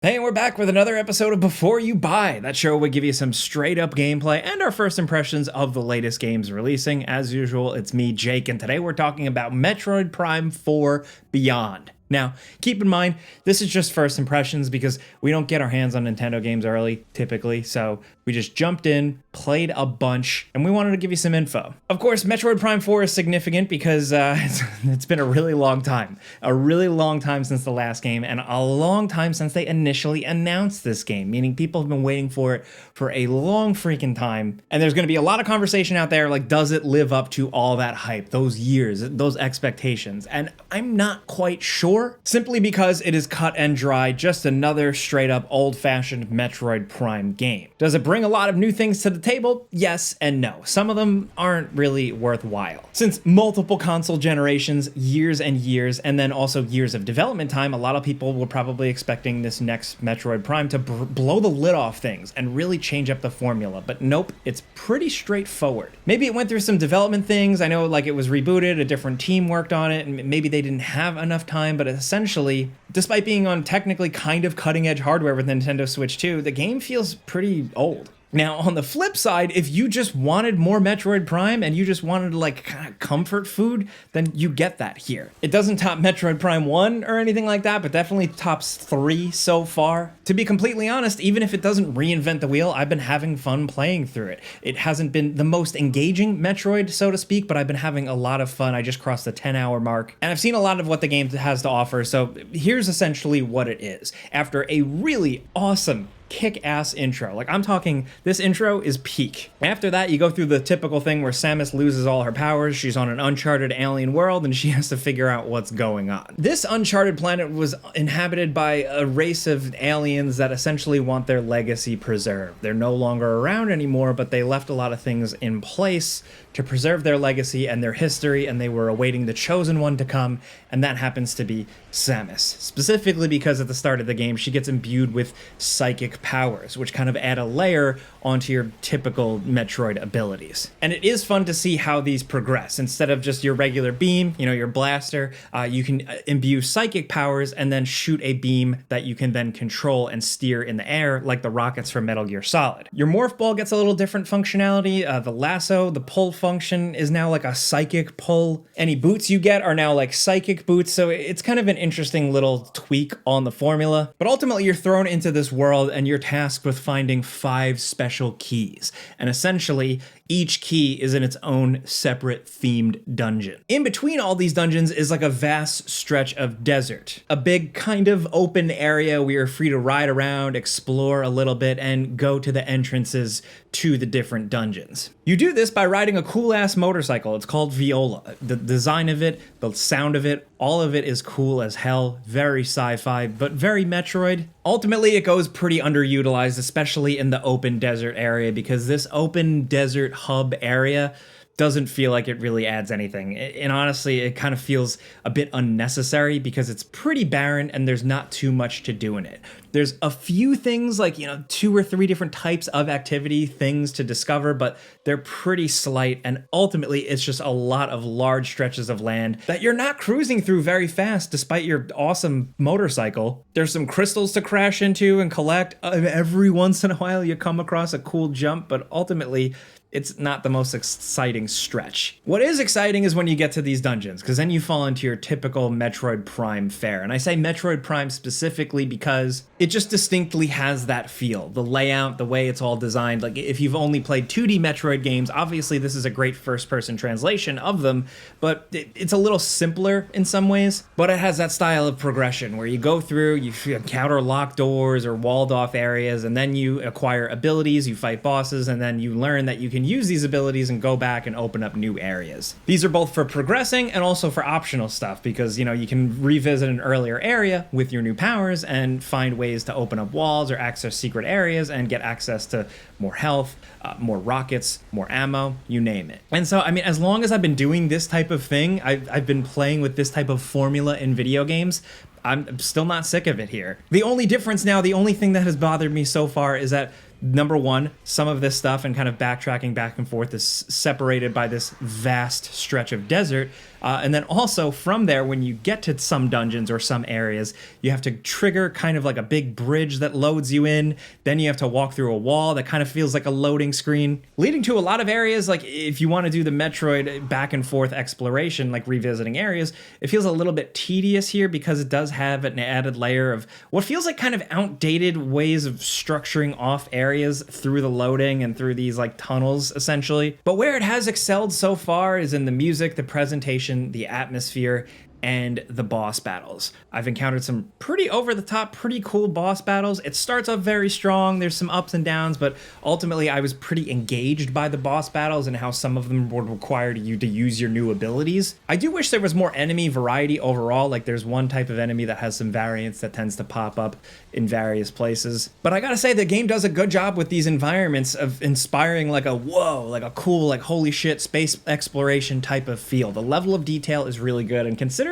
Hey, and we're back with another episode of Before You Buy. That show would give you some straight up gameplay and our first impressions of the latest games releasing. As usual, it's me, Jake, and today we're talking about Metroid Prime 4 Beyond. Now, keep in mind, this is just first impressions because we don't get our hands on Nintendo games early, typically, so we just jumped in, played a bunch, and we wanted to give you some info. Of course, Metroid Prime 4 is significant because it's been a really long time. A really long time since the last game, and a long time since they initially announced this game, meaning people have been waiting for it for a long freaking time. And there's going to be a lot of conversation out there, like, does it live up to all that hype, those years, those expectations? And I'm not quite sure. Simply because it is cut and dry, just another straight up old-fashioned Metroid Prime game. Does it bring a lot of new things to the table? Yes and no. Some of them aren't really worthwhile. Since multiple console generations, years and years, and then also years of development time, a lot of people were probably expecting this next Metroid Prime to blow the lid off things and really change up the formula, but nope, it's pretty straightforward. Maybe it went through some development things. I know, like, it was rebooted, a different team worked on it, and maybe they didn't have enough time, but essentially, despite being on technically kind of cutting-edge hardware with Nintendo Switch 2, the game feels pretty old. Now, on the flip side, if you just wanted more Metroid Prime and you just wanted, like, kind of comfort food, then you get that here. It doesn't top Metroid Prime 1 or anything like that, but definitely tops 3 so far. To be completely honest, even if it doesn't reinvent the wheel, I've been having fun playing through it. It hasn't been the most engaging Metroid, so to speak, but I've been having a lot of fun. I just crossed the 10-hour mark, and I've seen a lot of what the game has to offer, so here's essentially what it is. After a really awesome kick-ass intro. Like, I'm talking, this intro is peak. After that, you go through the typical thing where Samus loses all her powers, she's on an uncharted alien world, and she has to figure out what's going on. This uncharted planet was inhabited by a race of aliens that essentially want their legacy preserved. They're no longer around anymore, but they left a lot of things in place to preserve their legacy and their history, and they were awaiting the chosen one to come, and that happens to be Samus. Specifically because at the start of the game, she gets imbued with psychic powers, which kind of add a layer onto your typical Metroid abilities. And it is fun to see how these progress. Instead of just your regular beam, your blaster, you can imbue psychic powers and then shoot a beam that you can then control and steer in the air, like the rockets from Metal Gear Solid. Your morph ball gets a little different functionality. The lasso, the pull function is now like a psychic pull. Any boots you get are now like psychic boots, so it's kind of an interesting little tweak on the formula. But ultimately, you're thrown into this world and you're tasked with finding 5 special keys. And essentially, each key is in its own separate themed dungeon. In between all these dungeons is like a vast stretch of desert. A big kind of open area where you're free to ride around, explore a little bit, and go to the entrances to the different dungeons. You do this by riding a cool-ass motorcycle. It's called Viola. The design of it, the sound of it, all of it is cool as hell, very sci-fi, but very Metroid. Ultimately, it goes pretty underutilized, especially in the open desert area, because this open desert hub area doesn't feel like it really adds anything. And honestly, it kind of feels a bit unnecessary because it's pretty barren and there's not too much to do in it. There's a few things like, 2 or 3 different types of activity, things to discover, but they're pretty slight. And ultimately, it's just a lot of large stretches of land that you're not cruising through very fast, despite your awesome motorcycle. There's some crystals to crash into and collect. Every once in a while, you come across a cool jump, but ultimately, it's not the most exciting stretch. What is exciting is when you get to these dungeons, because then you fall into your typical Metroid Prime fare. And I say Metroid Prime specifically because it just distinctly has that feel. The layout, the way it's all designed. Like, if you've only played 2D Metroid games, obviously this is a great first-person translation of them, but it's a little simpler in some ways. But it has that style of progression where you go through, you encounter locked doors or walled-off areas, and then you acquire abilities, you fight bosses, and then you learn that you can use these abilities and go back and open up new areas. These are both for progressing and also for optional stuff because, you can revisit an earlier area with your new powers and find ways to open up walls or access secret areas and get access to more health, more rockets, more ammo, you name it. And so, as long as I've been doing this type of thing, I've been playing with this type of formula in video games, I'm still not sick of it here. The only difference now, the only thing that has bothered me so far is that number one, some of this stuff and kind of backtracking back and forth is separated by this vast stretch of desert. And then also from there, when you get to some dungeons or some areas, you have to trigger kind of like a big bridge that loads you in. Then you have to walk through a wall that kind of feels like a loading screen, leading to a lot of areas. Like if you want to do the Metroid back and forth exploration, like revisiting areas, it feels a little bit tedious here because it does have an added layer of what feels like kind of outdated ways of structuring off areas through the loading and through these like tunnels essentially. But where it has excelled so far is in the music, the presentation, the atmosphere, and the boss battles. I've encountered some pretty over-the-top, pretty cool boss battles. It starts off very strong, there's some ups and downs, but ultimately I was pretty engaged by the boss battles and how some of them would require you to use your new abilities. I do wish there was more enemy variety overall, like there's one type of enemy that has some variants that tends to pop up in various places. But I gotta say, the game does a good job with these environments of inspiring like a whoa, like a cool, like holy shit space exploration type of feel. The level of detail is really good, and considering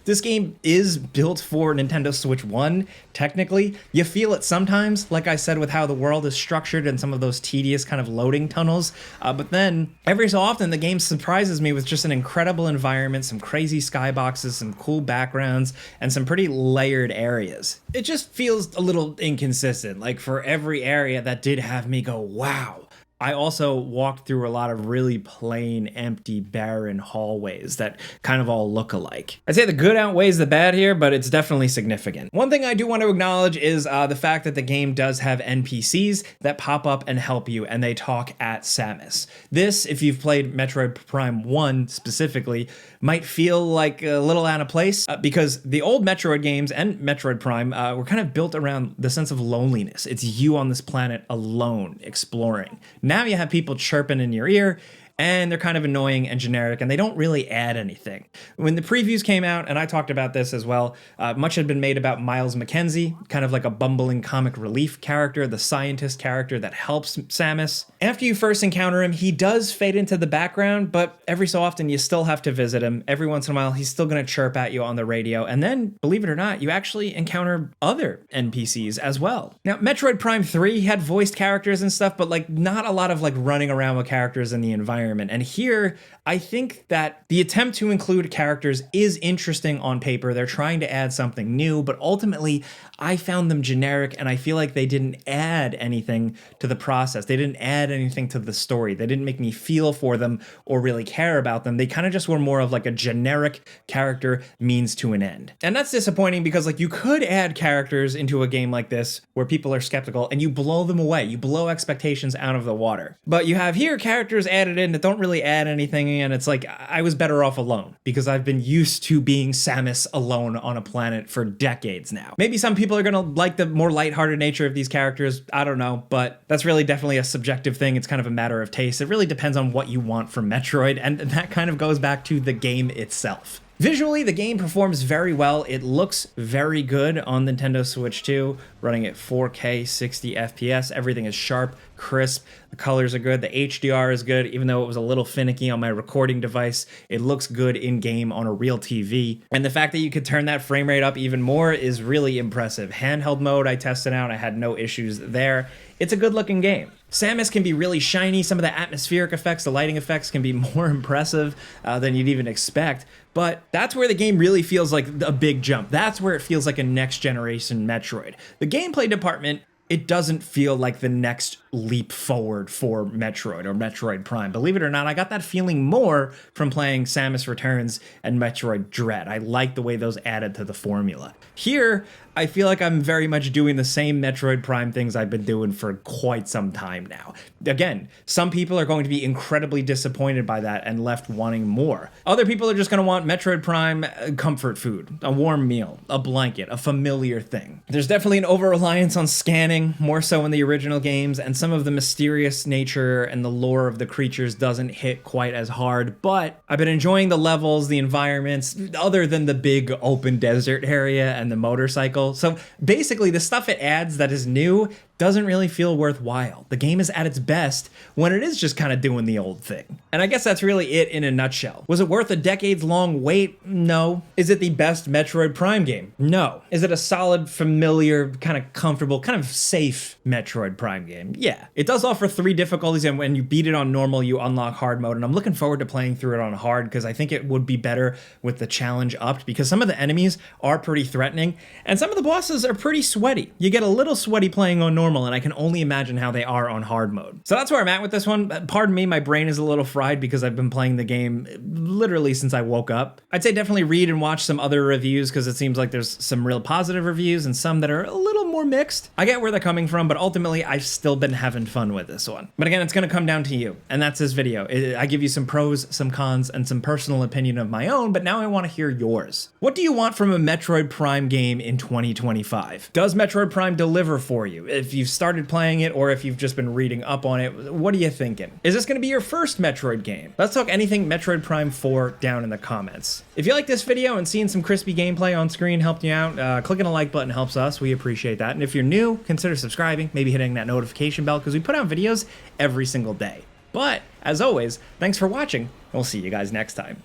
this game is built for Nintendo Switch 1, technically, you feel it sometimes, like I said, with how the world is structured and some of those tedious kind of loading tunnels. But then every so often, the game surprises me with just an incredible environment, some crazy skyboxes, some cool backgrounds, and some pretty layered areas. It just feels a little inconsistent. Like for every area that did have me go, wow. I also walked through a lot of really plain, empty, barren hallways that kind of all look alike. I'd say the good outweighs the bad here, but it's definitely significant. One thing I do want to acknowledge is the fact that the game does have NPCs that pop up and help you, and they talk at Samus. This, if you've played Metroid Prime 1 specifically, might feel like a little out of place because the old Metroid games and Metroid Prime were kind of built around the sense of loneliness. It's you on this planet alone, exploring. Now you have people chirping in your ear, and they're kind of annoying and generic, and they don't really add anything. When the previews came out, and I talked about this as well, much had been made about Miles McKenzie, kind of like a bumbling comic relief character, the scientist character that helps Samus. After you first encounter him, he does fade into the background, but every so often you still have to visit him. Every once in a while, he's still going to chirp at you on the radio, and then, believe it or not, you actually encounter other NPCs as well. Now, Metroid Prime 3 had voiced characters and stuff, but like not a lot of like running around with characters in the environment. And here, I think that the attempt to include characters is interesting on paper. They're trying to add something new, but ultimately, I found them generic, and I feel like they didn't add anything to the process. They didn't add anything to the story. They didn't make me feel for them or really care about them. They kind of just were more of like a generic character means to an end. And that's disappointing because like you could add characters into a game like this where people are skeptical and you blow them away. You blow expectations out of the water. But you have here characters added in that don't really add anything, and it's like I was better off alone because I've been used to being Samus alone on a planet for decades now. Maybe some people are gonna like the more lighthearted nature of these characters, I don't know, but that's really definitely a subjective thing. It's kind of a matter of taste. It really depends on what you want from Metroid, and that kind of goes back to the game itself. Visually, the game performs very well. It looks very good on Nintendo Switch 2, running at 4K 60 FPS. Everything is sharp, crisp. The colors are good. The HDR is good. Even though it was a little finicky on my recording device, it looks good in-game on a real TV. And the fact that you could turn that frame rate up even more is really impressive. Handheld mode, I tested out. I had no issues there. It's a good-looking game. Samus can be really shiny. Some of the atmospheric effects, the lighting effects can be more impressive than you'd even expect. But that's where the game really feels like a big jump. That's where it feels like a next-generation Metroid. The gameplay department, it doesn't feel like the next leap forward for Metroid or Metroid Prime. Believe it or not, I got that feeling more from playing Samus Returns and Metroid Dread. I like the way those added to the formula. Here, I feel like I'm very much doing the same Metroid Prime things I've been doing for quite some time now. Again, some people are going to be incredibly disappointed by that and left wanting more. Other people are just going to want Metroid Prime comfort food, a warm meal, a blanket, a familiar thing. There's definitely an over-reliance on scanning, more so in the original games, and some of the mysterious nature and the lore of the creatures doesn't hit quite as hard, but I've been enjoying the levels, the environments, other than the big open desert area and the motorcycle. tutorial. So basically the stuff it adds that is new doesn't really feel worthwhile. The game is at its best when it is just kind of doing the old thing. And I guess that's really it in a nutshell. Was it worth a decades-long wait? No. Is it the best Metroid Prime game? No. Is it a solid, familiar, kind of comfortable, kind of safe Metroid Prime game? Yeah. It does offer 3 difficulties, and when you beat it on normal, you unlock hard mode, and I'm looking forward to playing through it on hard because I think it would be better with the challenge upped, because some of the enemies are pretty threatening, and some of the bosses are pretty sweaty. You get a little sweaty playing on normal, and I can only imagine how they are on hard mode. So that's where I'm at with this one. Pardon me, my brain is a little fried because I've been playing the game literally since I woke up. I'd say definitely read and watch some other reviews because it seems like there's some real positive reviews and some that are a little more mixed. I get where they're coming from, but ultimately I've still been having fun with this one. But again, it's gonna come down to you, and that's this video. I give you some pros, some cons, and some personal opinion of my own, but now I wanna hear yours. What do you want from a Metroid Prime game in 2025? Does Metroid Prime deliver for you? If you've started playing it or if you've just been reading up on it, what are you thinking? Is this gonna be your first Metroid game? Let's talk anything Metroid Prime 4 down in the comments. If you like this video and seeing some crispy gameplay on screen helped you out, clicking a like button helps us. We appreciate that. And if you're new, consider subscribing, maybe hitting that notification bell because we put out videos every single day. But as always, thanks for watching. We'll see you guys next time.